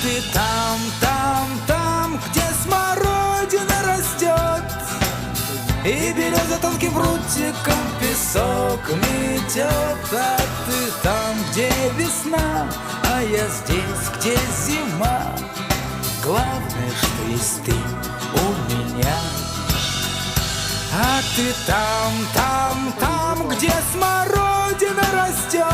ты там, где смородина растет, и береза тонким прутиком песок метет. А ты там, где весна, а я здесь, где зима. Главное, что есть ты у меня. А ты там, где смородина растет,